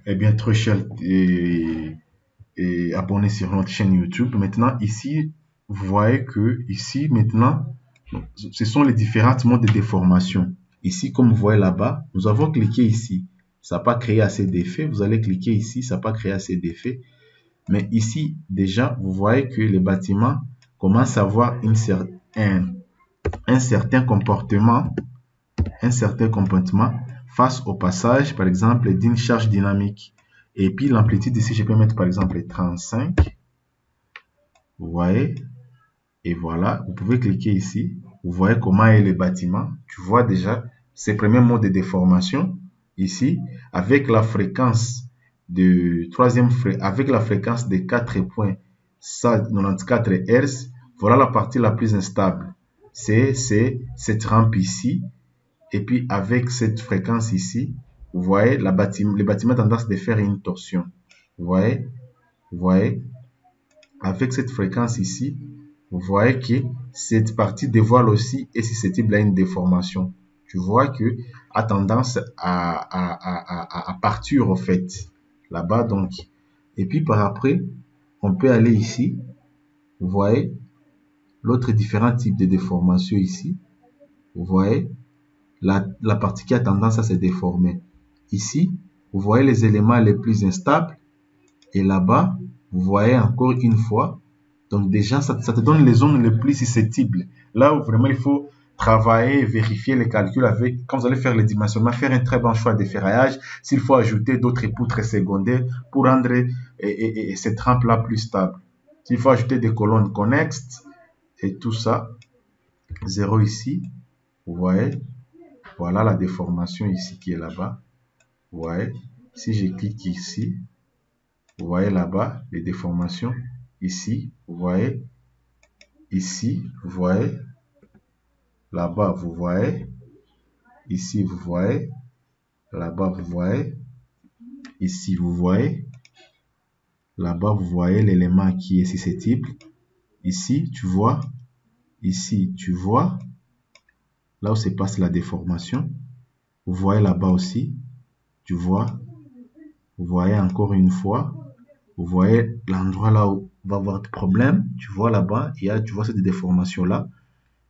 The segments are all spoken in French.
Eh bien, très cher et abonné sur notre chaîne YouTube. Maintenant, ici, vous voyez que ici, maintenant, ce sont les différents modes de déformation. Ici, comme vous voyez là-bas, nous avons cliqué ici. Ça n'a pas créé assez d'effets. Vous allez cliquer ici, ça n'a pas créé assez d'effets. Mais ici, déjà, vous voyez que les bâtiments commencent à avoir un certain comportement, face au passage, par exemple, d'une charge dynamique. Et puis l'amplitude ici, je peux mettre par exemple 35. Vous voyez? Et voilà, vous pouvez cliquer ici. Vous voyez comment est le bâtiment. Tu vois déjà ces premiers modes de déformation ici avec la fréquence avec la fréquence de 4.94 Hz. Voilà la partie la plus instable. C'est cette rampe ici. Et puis avec cette fréquence ici, vous voyez le bâtiment a tendance de faire une torsion. Vous voyez? Vous voyez? Avec cette fréquence ici, vous voyez que cette partie de voile aussi est susceptible à une déformation. Tu vois que a tendance à partir au fait là-bas donc. Et puis par après, on peut aller ici. Vous voyez l'autre différent type de déformation ici. Vous voyez la partie qui a tendance à se déformer. Ici, vous voyez les éléments les plus instables. Et là-bas, vous voyez encore une fois. Donc déjà, ça te donne les zones les plus susceptibles. Là où vraiment il faut travailler, vérifier les calculs avec, quand vous allez faire les dimensionnements, faire un très bon choix de ferraillage, s'il faut ajouter d'autres poutres secondaires pour rendre cette rampe-là plus stable. S'il faut ajouter des colonnes connexes et tout ça, 0 ici, vous voyez, voilà la déformation ici qui est là-bas. Vous voyez, si je clique ici, vous voyez là-bas les déformations. Ici, vous voyez. Ici, vous voyez. Là-bas, vous voyez. Ici, vous voyez. Là-bas, vous voyez. Ici, vous voyez. Là-bas, vous voyez l'élément qui est susceptible. Ici, tu vois. Ici, tu vois. Là où se passe la déformation. Vous voyez là-bas aussi. Tu vois. Vous voyez encore une fois. Vous voyez l'endroit là où va avoir de problème. Tu vois là-bas. Tu vois cette déformation-là.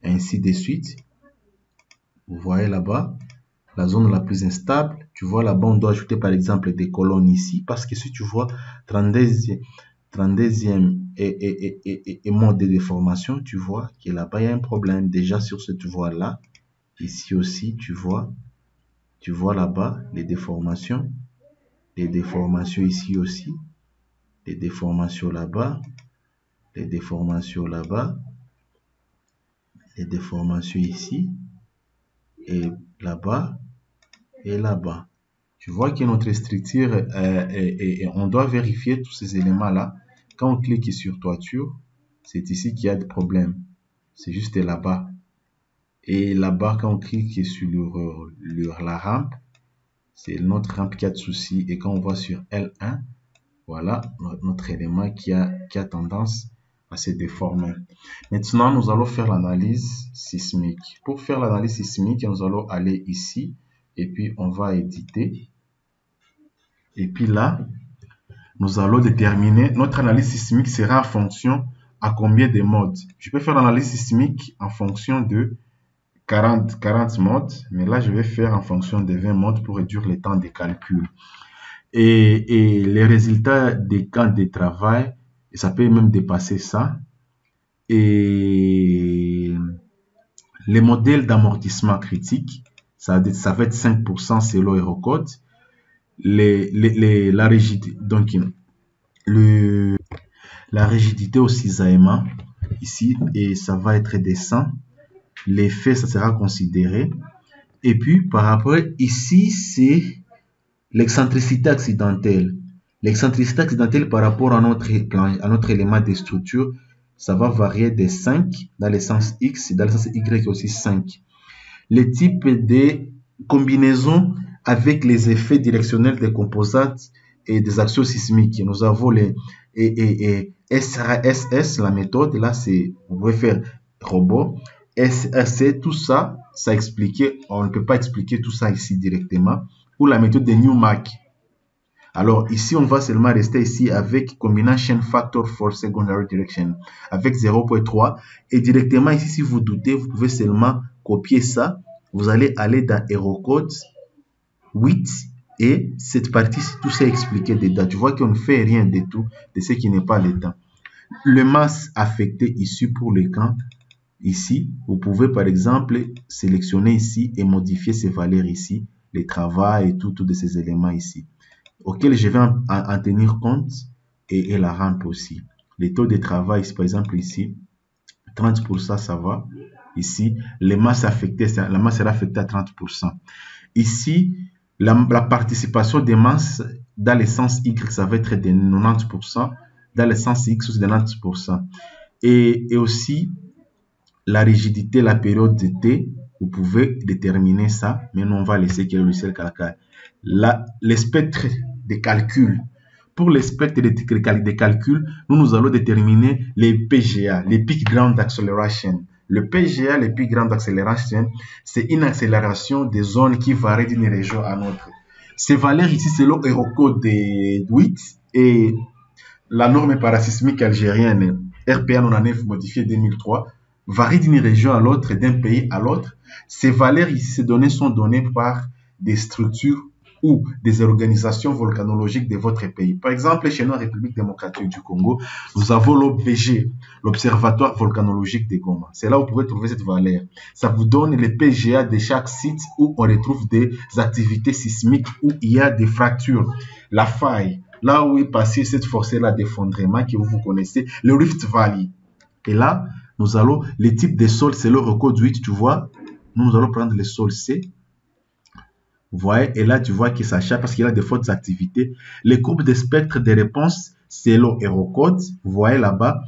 Ainsi de suite. Vous voyez là-bas. La zone la plus instable, tu vois là-bas, on doit ajouter par exemple des colonnes ici, parce que si tu vois 32e et mode de déformation, tu vois que là-bas, il y a un problème déjà sur cette voie-là. Ici aussi, tu vois là-bas les déformations ici aussi, les déformations là-bas, les déformations là-bas, les déformations ici, et là-bas, et là-bas. Tu vois que notre structure, on doit vérifier tous ces éléments-là. Quand on clique sur toiture, c'est ici qu'il y a des problèmes. C'est juste là-bas. Et là-bas, quand on clique sur la rampe, c'est notre rampe qui a de soucis. Et quand on va sur L1, voilà notre élément qui a tendance à se déformer. Maintenant, nous allons faire l'analyse sismique. Pour faire l'analyse sismique, nous allons aller ici et puis on va éditer. Et puis là, nous allons déterminer, notre analyse sismique sera en fonction à combien de modes. Je peux faire l'analyse sismique en fonction de 40 modes, mais là, je vais faire en fonction de 20 modes pour réduire le temps de calcul. Et les résultats des camps de travail, ça peut même dépasser ça. Et les modèles d'amortissement critique, ça va être 5% selon Eurocode. La rigidité, donc la rigidité au cisaillement ici, et ça va être des 100. L'effet, ça sera considéré. Et puis par après ici, c'est l'excentricité accidentelle. L'excentricité accidentelle par rapport à notre élément de structure, ça va varier de 5 dans le sens X et dans le sens Y aussi 5. Les types de combinaisons avec les effets directionnels des composantes et des actions sismiques. Nous avons les SRSS, la méthode, là c'est, vous pouvez faire robot, SRC, tout ça, ça expliqué, on ne peut pas expliquer tout ça ici directement, ou la méthode de Newmark. Alors ici, on va seulement rester ici avec Combination Factor for Secondary Direction avec 0.3. Et directement ici, si vous doutez, vous pouvez seulement copier ça. Vous allez aller dans Errorcode 8 et cette partie, tout ça expliqué dedans. Tu vois qu'on ne fait rien de tout de ce qui n'est pas le temps. Le masse affecté ici pour le camp, ici, vous pouvez par exemple sélectionner ici et modifier ces valeurs ici, les travail et tout de ces éléments ici, auxquels je vais en tenir compte et la rampe aussi. Les taux de travail, par exemple ici, 30%, ça va. Ici, les masses affectées, la masse sera affectée à 30%. Ici, la participation des masses dans le sens Y, ça va être de 90%. Dans le sens X, c'est de 90%. Et aussi, la rigidité, la période de T, vous pouvez déterminer ça. Mais nous, on va laisser que le logiciel calcule. Les spectres de calcul. Pour les spectres de calcul, nous allons déterminer les PGA, les Peak Ground Acceleration. Le PGA, les Peak Ground Acceleration, c'est une accélération des zones qui varie d'une région à l'autre. Ces valeurs ici, c'est l'Eurocode 8 et la norme parasismique algérienne RPA 99 modifiée 2003 varie d'une région à l'autre, d'un pays à l'autre. Ces valeurs ici, ces données sont données par des structures ou des organisations volcanologiques de votre pays. Par exemple, chez nous, en République démocratique du Congo, nous avons l'OBG, l'Observatoire volcanologique de Goma. C'est là où vous pouvez trouver cette valeur. Ça vous donne les PGA de chaque site où on retrouve des activités sismiques, où il y a des fractures. La faille, là où est passée cette force-là d'effondrement que vous connaissez, le Rift Valley. Et là, nous allons, les types de sols, c'est le record 8, tu vois. Nous allons prendre le sol C. Vous voyez, et là, tu vois qu'il s'achète parce qu'il y a des fortes activités. Les courbes de spectre de réponse, c'est l'Eurocode. Vous voyez là-bas,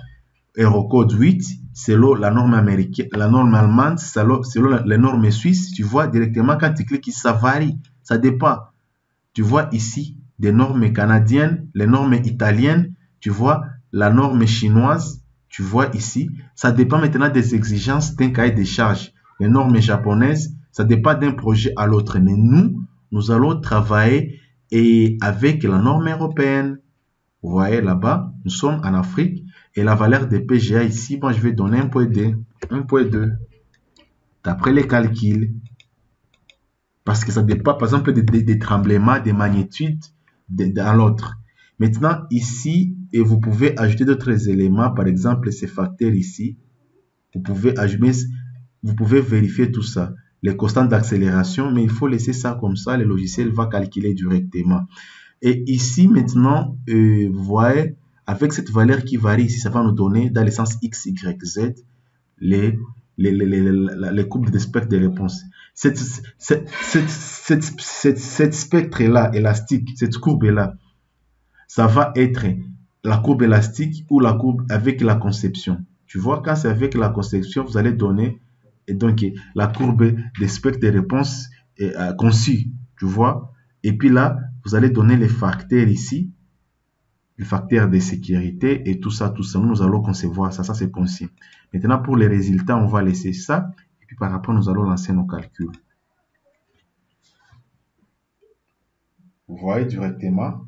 Eurocode 8, c'est la norme américaine, la norme allemande, c'est les normes suisses. Tu vois directement quand tu cliques, ça varie, ça dépend. Tu vois ici des normes canadiennes, les normes italiennes, tu vois la norme chinoise, tu vois ici. Ça dépend maintenant des exigences d'un cahier des charges. Les normes japonaises, ça dépend d'un projet à l'autre. Mais nous allons travailler avec la norme européenne. Vous voyez là-bas, nous sommes en Afrique et la valeur des PGA ici, moi je vais donner 1.2. 1.2. D'après les calculs. Parce que ça dépend, par exemple, des tremblements, des magnitudes dans l'autre. Maintenant, ici, et vous pouvez ajouter d'autres éléments, par exemple, ces facteurs ici. Vous pouvez vérifier tout ça. Les constantes d'accélération, mais il faut laisser ça comme ça, le logiciel va calculer directement. Et ici, maintenant, vous voyez, avec cette valeur qui varie ici, ça va nous donner, dans le sens X, Y, Z, les courbes de spectre de réponse. Cette spectre-là, élastique, cette courbe-là, ça va être la courbe élastique ou la courbe avec la conception. Tu vois, quand c'est avec la conception, vous allez donner et donc la courbe des spectres de réponse conçue, tu vois. Et puis là, vous allez donner les facteurs ici, les facteurs de sécurité et tout ça. Nous allons concevoir ça, c'est conçu. Maintenant, pour les résultats, on va laisser ça. Et puis par rapport, nous allons lancer nos calculs. Vous voyez directement.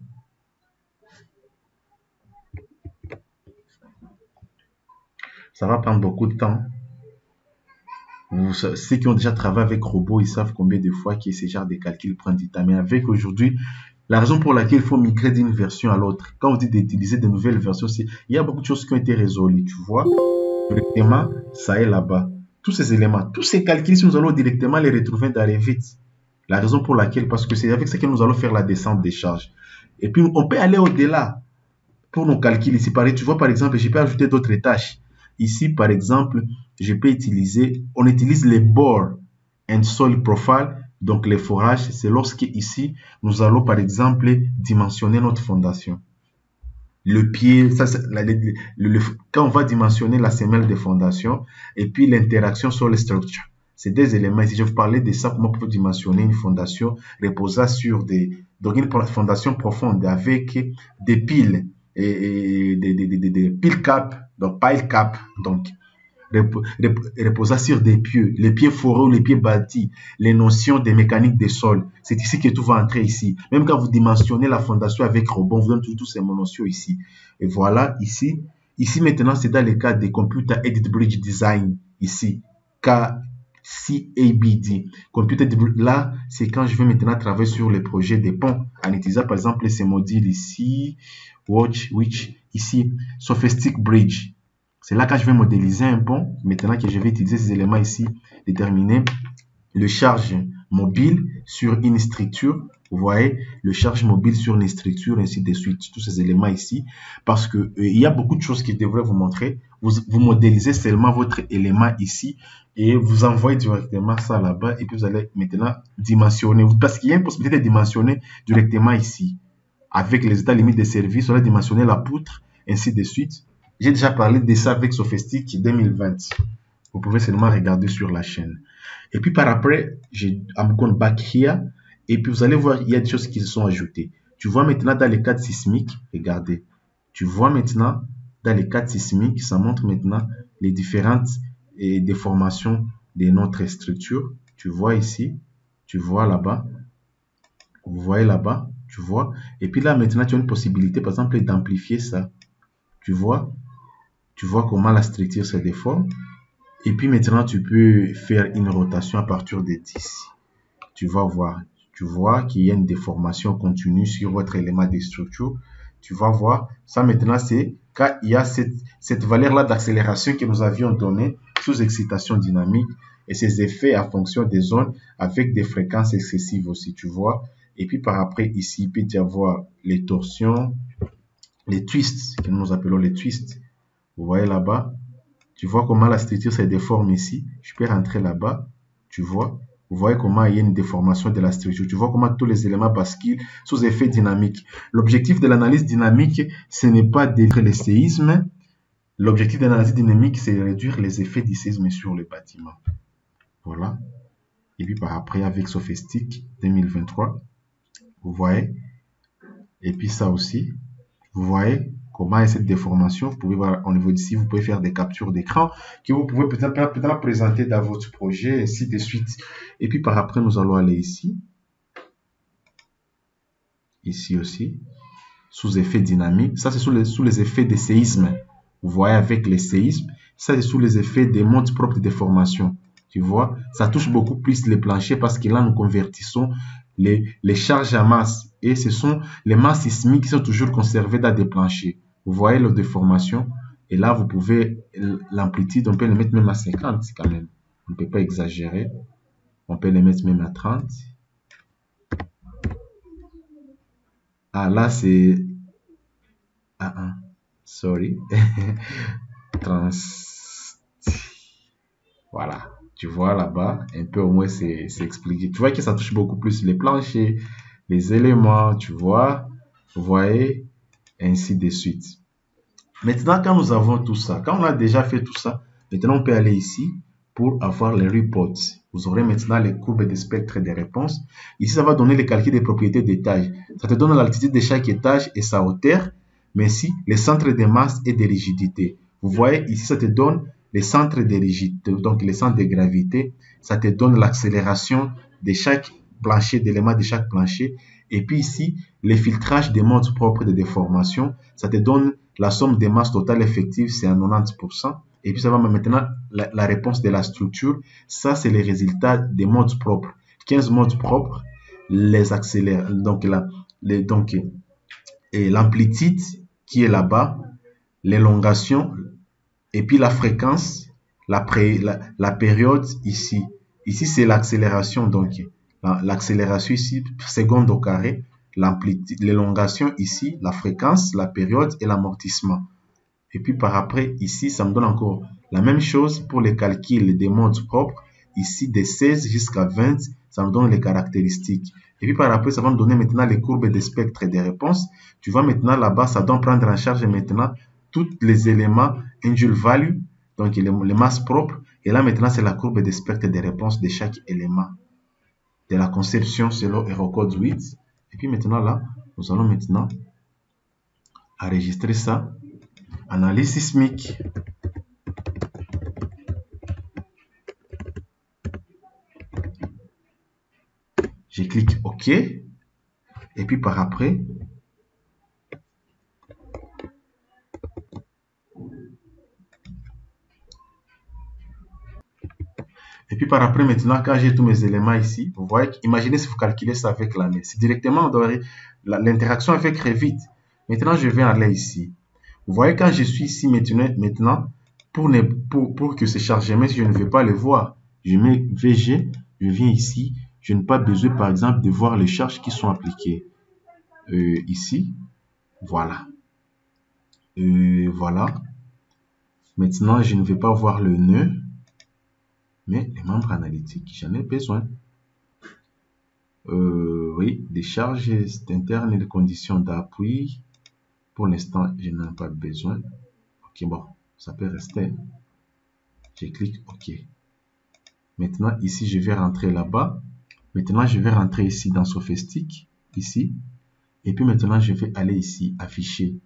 Ça va prendre beaucoup de temps. Ceux qui ont déjà travaillé avec robots, ils savent combien de fois que ce genre de calcul prend du temps. Mais avec aujourd'hui, la raison pour laquelle il faut migrer d'une version à l'autre, quand on dit d'utiliser de nouvelles versions, il y a beaucoup de choses qui ont été résolues, tu vois. Directement, ça est là-bas. Tous ces éléments, tous ces calculs, nous allons directement les retrouver dans Revit. La raison pour laquelle, parce que c'est avec ça que nous allons faire la descente des charges. Et puis, on peut aller au-delà pour nos calculs. Ici, tu vois, par exemple, je peux ajouter d'autres tâches. Ici, par exemple, on utilise les bore and soil profile, donc les forages. C'est lorsque ici, nous allons, par exemple, dimensionner notre fondation. Le pied, ça, quand on va dimensionner la semelle de fondation, et puis l'interaction sur les structures. C'est des éléments. Ici, je vais vous parler de ça, comment on peut dimensionner une fondation reposant sur donc une fondation profonde avec des piles et des piles cap, donc pile cap, donc reposant sur des pieux, les pieds forés ou les pieds bâtis, les notions des mécaniques des sols. C'est ici que tout va entrer ici. Même quand vous dimensionnez la fondation avec Robon, vous donnez tous ces notions ici. Et voilà, ici. Ici, maintenant, c'est dans le cas des Computer Aided Bridge Design, ici. CABD. Là, c'est quand je vais maintenant travailler sur les projets des ponts en utilisant par exemple ces modules ici, Watch, Which, ici, Sophistic Bridge. C'est là quand je vais modéliser un pont, maintenant que je vais utiliser ces éléments ici, déterminer le charge mobile sur une structure. Vous voyez, le charge mobile sur une structure, ainsi de suite, tous ces éléments ici. Parce que il y a beaucoup de choses que je devrais vous montrer. Vous modélisez seulement votre élément ici et vous envoyez directement ça là-bas. Et puis vous allez maintenant dimensionner. Parce qu'il y a une possibilité de dimensionner directement ici. Avec les états limites des services, on va dimensionner la poutre, ainsi de suite. J'ai déjà parlé de ça avec Sophistic 2020. Vous pouvez seulement regarder sur la chaîne. Et puis par après, I'm going back here. Et puis vous allez voir, il y a des choses qui se sont ajoutées. Tu vois maintenant dans les cadres sismiques, regardez. Tu vois maintenant dans les cadres sismiques, ça montre maintenant les différentes déformations de notre structure. Tu vois ici, tu vois là-bas. Vous voyez là-bas, tu vois. Et puis là maintenant, tu as une possibilité, par exemple, d'amplifier ça. Tu vois comment la structure se déforme. Et puis maintenant, tu peux faire une rotation à partir de 10. Tu vas voir. Tu vois qu'il y a une déformation continue sur votre élément de structure. Tu vas voir. Ça maintenant, c'est quand il y a cette valeur-là d'accélération que nous avions donnée sous excitation dynamique et ses effets à fonction des zones avec des fréquences excessives aussi, tu vois. Et puis par après, ici, il peut y avoir les torsions, les twists, que nous appelons les twists. Vous voyez là-bas. Tu vois comment la structure se déforme ici. Je peux rentrer là-bas. Tu vois. Vous voyez comment il y a une déformation de la structure. Tu vois comment tous les éléments basculent sous effet dynamique. L'objectif de l'analyse dynamique, ce n'est pas d'écrire les séismes. L'objectif de l'analyse dynamique, c'est de réduire les effets du séisme sur le bâtiment. Voilà. Et puis par après, avec Sophistic 2023, vous voyez. Et puis ça aussi, vous voyez comment est cette déformation. Vous pouvez voir au niveau d'ici, vous pouvez faire des captures d'écran que vous pouvez peut-être présenter dans votre projet, ainsi de suite. Et puis par après, nous allons aller ici. Ici aussi, sous effet dynamique. Ça, c'est sous les effets des séismes. Vous voyez avec les séismes. Ça, c'est sous les effets des modes propres de déformation. Tu vois, ça touche beaucoup plus les planchers parce que là, nous convertissons les charges à masse. Et ce sont les masses sismiques qui sont toujours conservées dans des planchers. Vous voyez la déformation. Et là, vous pouvez, l'amplitude, on peut le mettre même à 50 quand même. On ne peut pas exagérer. On peut le mettre même à 30. Ah, là, c'est... sorry. Voilà. Tu vois là-bas, un peu au moins c'est expliqué. Tu vois que ça touche beaucoup plus les planchers, les éléments, tu vois. Vous voyez, ainsi de suite. Maintenant, quand nous avons tout ça, quand on a déjà fait tout ça, maintenant on peut aller ici pour avoir les reports. Vous aurez maintenant les courbes de spectre des réponses. Ici, ça va donner les calculs des propriétés d'étage. Ça te donne l'altitude de chaque étage et sa hauteur, mais aussi les centres de masse et de rigidité. Vous voyez, ici, ça te donne les centres de rigidité, donc les centres de gravité. Ça te donne l'accélération de chaque plancher, d'éléments de chaque plancher. Et puis ici, les filtrages des modes propres de déformation. Ça te donne la somme des masses totales effectives, c'est à 90%. Et puis ça va maintenant la réponse de la structure. Ça, c'est les résultats des modes propres. 15 modes propres, les accélère. Donc, l'amplitude qui est là-bas, l'élongation, et puis la fréquence, la période ici. Ici, c'est l'accélération. Donc, l'accélération ici, seconde au carré. L'amplitude, l'élongation ici, la fréquence, la période et l'amortissement. Et puis par après, ici, ça me donne encore la même chose pour les calculs des modes propres. Ici, de 16 jusqu'à 20, ça me donne les caractéristiques. Et puis par après, ça va me donner maintenant les courbes des spectres et des réponses. Tu vois maintenant là-bas, ça doit prendre en charge maintenant tous les éléments Angel Value, donc les masses propres. Et là maintenant, c'est la courbe des spectres et des réponses de chaque élément de la conception selon Eurocode 8. Et puis maintenant là, nous allons maintenant enregistrer ça. Analyse sismique. Je clique OK. Et puis par après, maintenant, quand j'ai tous mes éléments ici, vous voyez, imaginez si vous calculez ça avec la main. C'est directement l'interaction avec Revit. Maintenant, je vais aller ici. Vous voyez, quand je suis ici maintenant pour que ce chargement, si je ne veux pas le voir, je mets VG, je viens ici. Je n'ai pas besoin, par exemple, de voir les charges qui sont appliquées. Ici, voilà. Voilà. Maintenant, je ne vais pas voir le nœud, mais les membres analytiques, j'en ai besoin. Oui, des charges internes et des conditions d'appui. Pour l'instant, je n'en ai pas besoin. Ok, bon, ça peut rester. Je clique OK. Maintenant, ici, je vais rentrer là-bas. Maintenant, je vais rentrer ici dans Sophistic, ici. Et puis maintenant, je vais aller ici, afficher.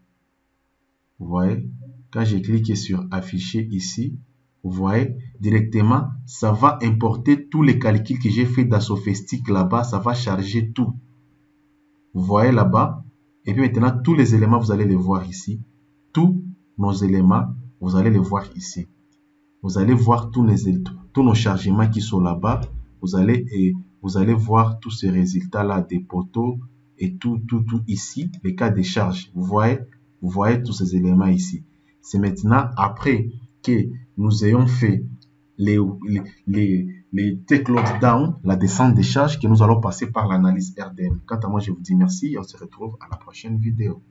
Vous voyez, quand j'ai cliqué sur afficher ici, vous voyez, directement, ça va importer tous les calculs que j'ai fait dans Sophistic là-bas. Ça va charger tout. Vous voyez là-bas. Et puis maintenant, tous les éléments, vous allez les voir ici. Tous nos éléments, vous allez les voir ici. Vous allez voir tous nos chargements qui sont là-bas. Vous allez voir tous ces résultats-là des poteaux et tout ici, les cas de charge. Vous voyez tous ces éléments ici. C'est maintenant, après que nous ayons fait les take load down, la descente des charges, que nous allons passer par l'analyse RDM. Quant à moi, je vous dis merci et on se retrouve à la prochaine vidéo.